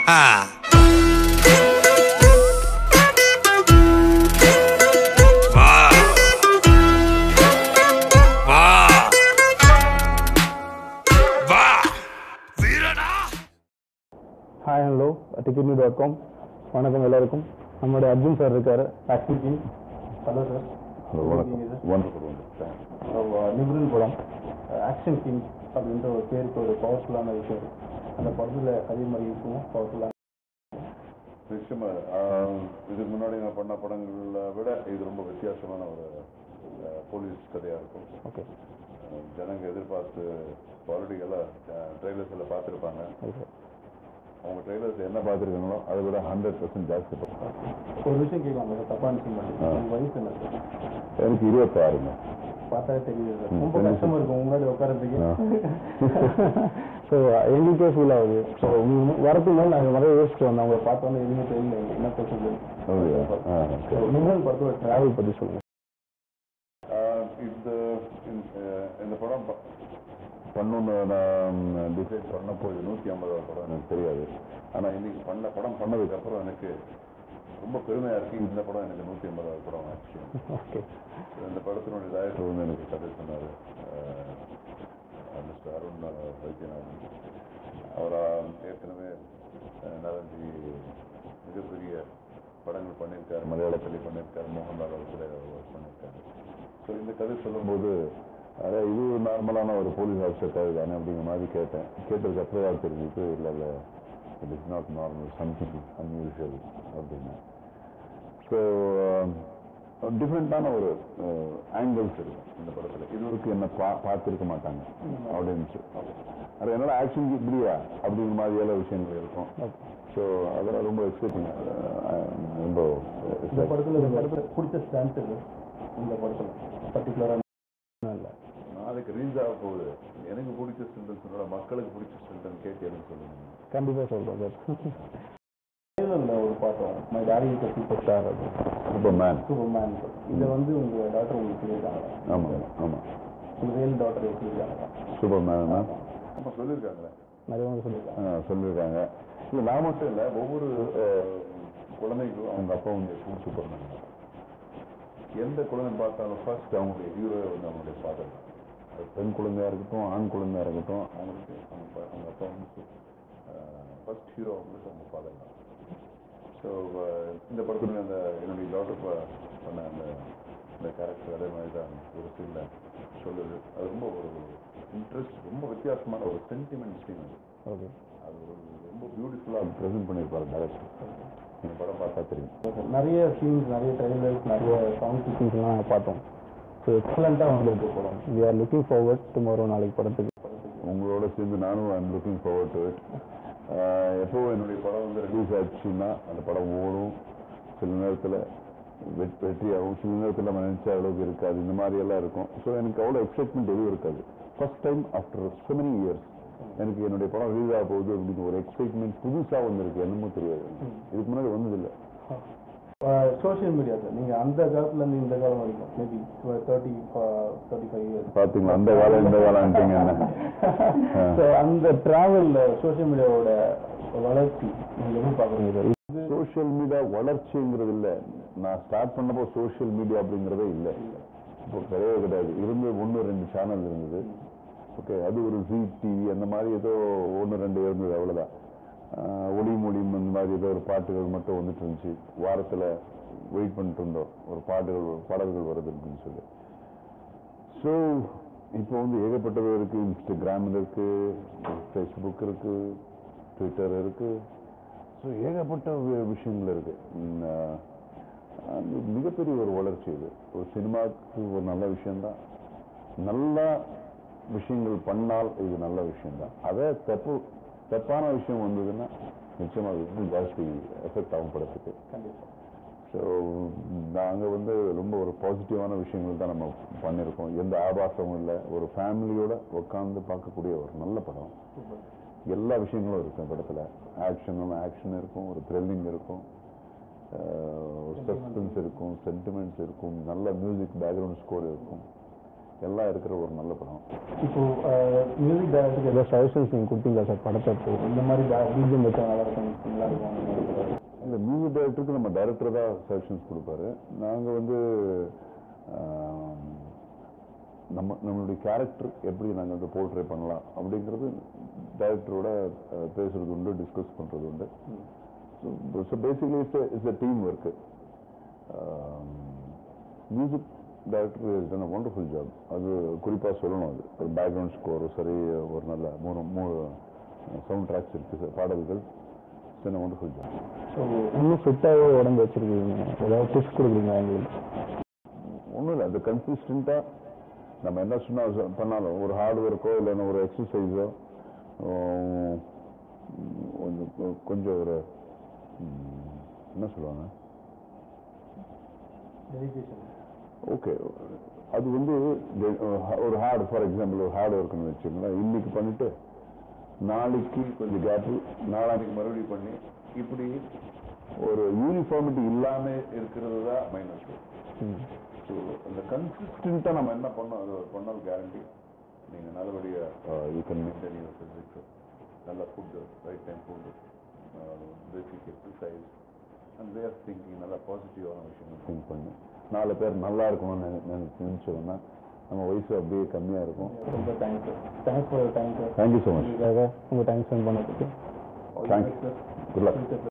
Hi, hello, ticketme.com. வணக்கம் எல்லாருக்கும். நம்மளுடைய அர்ஜுன் சார் இருக்காரு, ஆக்டிங் டீம். Hello sir. வணக்கம். நிபுணன் படம் ஆக்ஷன் கிங் அப்படின்ற ஒரு பேருக்கு ஒரு பவர்ஃபுல்லான விஷயம். அந்த படத்தில் அதே மாதிரி இருக்கும் பவர்ஃபுல்லான நிச்சயமா. இதுக்கு முன்னாடி நான் பண்ண படங்களை விட இது ரொம்ப வித்தியாசமான ஒரு போலீஸ் கதையாக இருக்கும். ஓகே. ஜனங்க எதிர்பார்த்து ஆல்ரெடி எல்லாம் ட்ரெய்லர்ஸ் எல்லாம் பார்த்துருப்பாங்க. அவங்க ட்ரெய்லர்ஸ் என்ன பார்த்துருக்காங்களோ அதை விட 100% ஜாஸ்தி பண்ணுறாங்க. ஒரு விஷயம் கேட்கலாம், தப்பான விஷயம். வயசு என்ன? எனக்கு 26ங்க. பார்த்தா தெரியுது, ரொம்ப கஷ்டமாக இருக்கும் முன்னாடி உட்காரத்துக்கு. ஸோ எங்களுக்கே ஃபீல் ஆகுது. ஸோ வரதுக்கு மேலே நாங்கள் நிறைய யோசிச்சுட்டு வந்தோம். அவங்களை பார்த்தோன்னே எதுவுமே தெரியல என்ன சொல்லுது. நீங்கள் படத்தோட ட்ராவல் பற்றி சொல்லுங்கள். இந்த படம் பண்ணணுன்னு நான் டிசைட் பண்ணப்போ இது 150வது படம் எனக்கு தெரியாது. ஆனால் இன்னைக்கு படம் பண்ணதுக்கப்புறம் எனக்கு ரொம்ப பெருமையாக இருக்குது. இந்த படம் எனக்கு 150வது படம் ஆச்சு. ஓகே. இந்த படத்தினுடைய டைரக்டர் வந்து எனக்கு கதை சொன்னார், மிஸ்டர் அருண் வைத்தியநாதன். அவர் ஏற்கனவே நரஞ்சி மிகப்பெரிய படங்கள் பண்ணியிருக்காரு, மலையாளத்தில் பண்ணியிருக்காரு, மோகன்லால் அவர்கள் ஒர்க் பண்ணியிருக்காரு. ஸோ இந்த கதை சொல்லும்போது அதாவது இது நார்மலான ஒரு போலீஸ் ஆஃபீஸர் கதை தானே அப்படிங்கிற மாதிரி கேட்டதுக்கு அப்புறம் தான் தெரிஞ்சுட்டு இல்லை it is not normal, something unusual அப்படின்னு. ஸோ டிஃப்ரெண்ட்டான ஒரு ஆங்கிள்ஸ் இருக்கும் இந்த படத்தில். இதுவரைக்கும் என்ன பார்த்துருக்க மாட்டாங்க ஆடியன்ஸு. அது என்னோட ஆக்ஷன் இப்படியா அப்படிங்கிற மாதிரியான விஷயங்கள் இருக்கும். ஸோ அதெல்லாம் ரொம்ப எக்ஸைட்டிங். ரொம்ப படத்தில் பிடிச்ச ஸ்டாண்ட் இந்த படத்தில் பர்டிகுலராக இல்லை. நாளைக்கு ரீல்ஸ் ஆக போகுது. எனக்கு பிடிச்ச ஸ்டண்ட் சொன்னோட மக்களுக்கு பிடிச்ச ஸ்டண்ட் கேட்டு எனக்கு சொல்லுங்க. கண்டிப்பாக சொல்கிறேன் சார். ஒரு bottom my daddy is super star. Superman. இதை வந்து உங்கள் டாக்டர் உங்களுக்கு சொல்லியிருக்காங்க. ஆமாம் ஆமாம். உங்கள் ரியல் டாக்டர் சொல்லியிருக்காங்க. சூப்பர்மேன் அப்போ சொல்லியிருக்காங்களே, நிறைய சொல்லியிருக்காங்க. இல்லை நான் மட்டும் இல்லை, ஒவ்வொரு குழந்தைக்கும் அவங்க அப்பா வந்து சூப்பர்மேன். எந்த குழந்தை பார்த்தாலும் ஃபர்ஸ்ட் அவங்களுடைய ஹீரோ வந்து அவங்களுடைய ஃபாதர். அது பெண் குழந்தையாக இருக்கட்டும், ஆண் குழந்தையாக இருக்கட்டும், அவங்களுக்கு அவங்க அப்பா வந்து ஃபர்ஸ்ட் ஹீரோ அவங்களுக்கு அவங்க ஃபாதர் தான். ஸோ இந்த படத்துல என்னுடைய டாக்டர் பண்ண அந்த கேரக்டர் அதே மாதிரி தான் ஒரு சீனில் சொல்லுது. அது ரொம்ப ஒரு இன்ட்ரெஸ்ட், ரொம்ப வித்தியாசமான ஒரு சென்டிமெண்ட் சீன் அது. ஓகே. அது ரொம்ப பியூட்டிஃபுல்லாக ப்ரெசென்ட் பண்ணியிருப்பாரு டைரக்டர். இந்த படம் பார்த்தா தெரியும். நிறைய சீன்ஸ், நிறைய ட்ரெய்லர்ஸ், நிறைய சவுண்ட் சீக்வன்ஸ்லாம் நாங்கள் பார்த்தோம். ஸோ எக்ஸலண்ட்டாக வந்திருக்கு படம். We are looking forward tomorrow, நாளைக்கு படத்துக்கு. உங்களோட சேர்ந்து நானும் I am looking forward to it. எப்போ என்னுடைய படம் வந்து ரிலீஸ் ஆச்சுன்னா அந்த படம் ஓடும். சில நேரத்தில் வெற்றியாகும், சில நேரத்தில் நம்ம நினச்ச அளவுக்கு இருக்காது. இந்த மாதிரி எல்லாம் இருக்கும். ஸோ எனக்கு அவ்வளோ எக்ஸைட்மெண்ட் எதுவும் இருக்காது. First time after so many years எனக்கு என்னுடைய படம் ரிலீஸ் ஆக போகுது அப்படின்னு ஒரு எக்ஸைட்மெண்ட் புதுசாக வந்திருக்கு. என்னமோ தெரியாது, இதுக்கு முன்னாடி வந்ததில்லை. சோஷியல் மீடியாவில் நீங்கள் அந்த காலத்துலேருந்து இந்த காலம் வரைக்கும் மேபி 35 இயர்ஸ் பார்த்தீங்களா, அந்த காலம் இந்த காலம்ட்டீங்க என்ன. ஸோ அந்த ட்ராவலில் சோஷியல் மீடியாவோட வளர்ச்சி நீங்கள் எப்படி பார்க்குறீங்க? சோஷியல் மீடியா வளர்ச்சிங்கிறது இல்லை. நான் ஸ்டார்ட் பண்ணப்போ சோஷியல் மீடியா அப்படிங்கிறதே இல்லை. இப்போ கிடையவே கிடையாது. இருந்து 1-2 சேனல் இருந்தது. ஓகே, அது ஒரு ஜி டிவி அந்த மாதிரி ஏதோ 1-2 இருந்தது, அவ்வளோதான். ஒளி மொழியும் அந்த மாதிரி ஏதோ ஒரு பாட்டுகள் மட்டும் வந்துட்டு இருந்துச்சு. வாரத்தில் வெயிட் பண்ணிட்டு இருந்தோம் ஒரு பாடல்கள் வருது அப்படின்னு சொல்லி. ஸோ இப்போ வந்து ஏகப்பட்டது இருக்குது. இன்ஸ்டாகிராம் இருக்குது, ஃபேஸ்புக் இருக்குது, ட்விட்டர் இருக்குது. ஸோ ஏகப்பட்ட விஷயங்கள் இருக்குது. அது மிகப்பெரிய ஒரு வளர்ச்சி. இது ஒரு சினிமாவுக்கு ஒரு நல்ல விஷயந்தான். நல்ல விஷயங்கள் பண்ணால் இது நல்ல விஷயம்தான். அதே தப்பான விஷயம் வந்ததுன்னா நிச்சயமாக இன்னும் ஜாஸ்தி எஃபெக்ட் ஆகும் படத்துக்கு. கண்டிப்பாக. ஸோ நாங்கள் வந்து ரொம்ப ஒரு பாசிட்டிவான விஷயங்கள் தான் நம்ம பண்ணியிருக்கோம். எந்த ஆபாசமும் இல்லை. ஒரு ஃபேமிலியோட உட்காந்து பார்க்கக்கூடிய ஒரு நல்ல படம். எல்லா விஷயங்களும் இருக்கும் படத்தில். ஆக்ஷன் இருக்கும், ஒரு த்ரில்லிங் இருக்கும், ஒரு சஸ்பென்ஸ் இருக்கும், சென்டிமெண்ட்ஸ் இருக்கும், நல்ல மியூசிக் பேக்ரவுண்ட் ஸ்கோர் இருக்கும். எல்லாம் இருக்கிற ஒரு நல்ல படம். இப்போ மியூசிக் டைரக்டருக்கு ஏதாவது சஜஷன்ஸ் நீங்கள் கொடுத்தீங்களா சார் படத்தை இந்த மாதிரி பிஜிஎம் வச்சா நல்லா இருக்கும் நல்லா இருக்கும்? இல்லை, மியூசிக் டைரக்டருக்கு நம்ம டைரக்டர் தான் சஜஷன்ஸ் கொடுப்பாரு. நாங்கள் வந்து நம்மளுடைய கேரக்டர் எப்படி நாங்கள் வந்து போர்ட்ரே பண்ணலாம் அப்படிங்கிறது டைரக்டரோட பேசுறது உண்டு, டிஸ்கஸ் பண்ணுறது உண்டு. So basically it's a team work. Music director is done a wonderful job. அது குறிப்பாக சொல்லணும். அது ஒரு பேக்ரவுண்ட் ஸ்கோரும் சரி, ஒரு நல்ல மூணு சவுண்ட் ட்ராக்ஸ் இருக்குது, பாடல்கள். It's a wonderful job. So இன்னும் ஃபிட்டாகவே உடம்பு வச்சுருக்கீங்க, ஏதாவது டிப்ஸ் கொடுக்குறீங்களா எங்களுக்கு? ஒன்றும் இல்லை, அது கன்சிஸ்டண்ட்டாக நம்ம என்ன சொன்னால் பண்ணாலும் ஒரு ஹார்ட் ஒர்க்கோ இல்லைன்னா ஒரு எக்ஸசைஸோ கொஞ்சம் ஒரு என்ன சொல்லுவாங்க, ஓகே, அது வந்து ஒரு ஹார்டு, ஃபார் எக்ஸாம்பிள் ஒரு ஹார்ட் ஒர்க்குன்னு வச்சுக்கோங்களேன். இன்னைக்கு பண்ணிட்டு நாளைக்கு கொஞ்சம் கேப்பு, நாளைக்கு மறுபடியும் பண்ணி, இப்படி ஒரு யூனிஃபார்மிட்டி இல்லாமல் இருக்கிறது தான் மைனஸ். ஸோ அந்த கன்சிஸ்டண்ட்டாக நம்ம என்ன பண்ணோம், அது பண்ணால் கேரண்டி நீங்கள் நல்லபடியாக you can maintain your physics. நல்ல food, right time food, basic exercise and way of thinking, நல்லா பாசிட்டிவான விஷயங்கள் திங்க் பண்ணி 4 பேர் நல்லா இருக்கணும்னு நினச்சோம்னா நம்ம வயசு அப்படியே கம்மியாக இருக்கும். ரொம்ப thanks sir. Thanks for time sir. Thank you so much. உங்கள் டைம் ஸ்பெண்ட் பண்ணதுக்கு தேங்க்ஸ். Good luck.